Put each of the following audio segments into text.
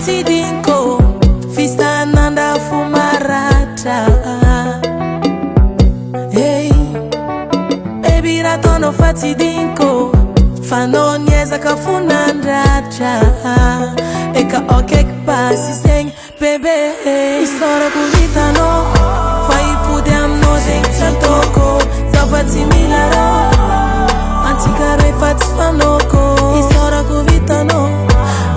fatidinko fista nanda fumarata. Hey, baby ratono fatidinko fano nyeza kafunandracha. Eka okek pasi seng bebe. Isora kuvitano fai pudem no zeng chatoko zavati milaro antika refat fanoko. Isora kuvitano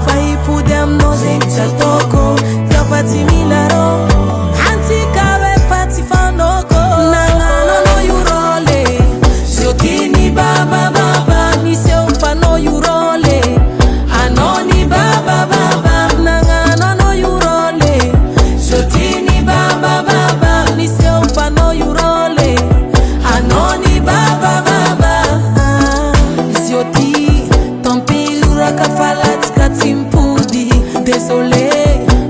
fai pudem no zeng chatoko zavati milaro antika refat fanoko. Nangano no yurole jotini baba baba ni se ufano yurole anoni baba baba. Nangano no yurole jotini baba baba ni se ufano yurole anoni baba baba. Zioti tompi urakafalat katimpudi désolé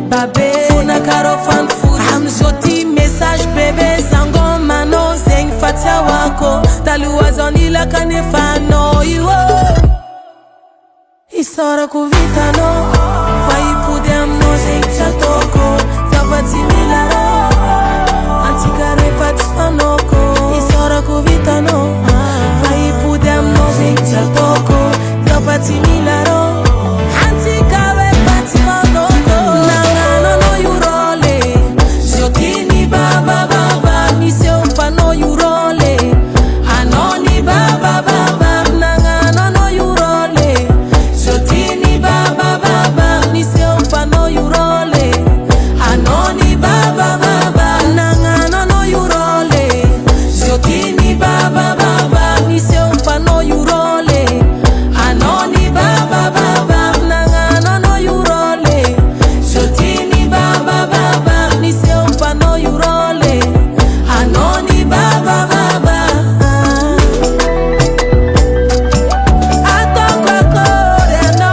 babe funa karofan food. Am joti message bebe zango mano zeng fatia wako taluwazoni la kanefano you. Isora kuvitano fai pudem no zeng chatoko zavati milaro antika refat fanoko. Isora kuvitano fai pudem no zeng chatoko zavati milaro antika refat fanoko. Nangano no yurole jotini baba baba ni se ufano yurole anoni baba baba. Nangano no yurole jotini baba baba ni se ufano yurole anoni baba baba. Nangano no yurole jotini baba baba ni se ufano yurole anoni baba baba. Nangano no yurole jotini baba baba ni se ufano yurole anoni baba baba. Atokwa kore no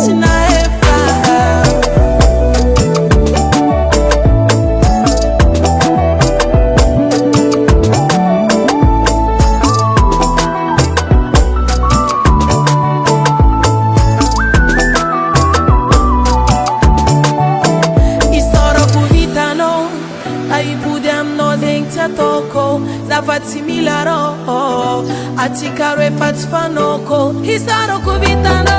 chinaefa. Isoro kuvitano ai pudem no zeng chatoko zavati milaro atika refat fanoko. Isoro kuvitano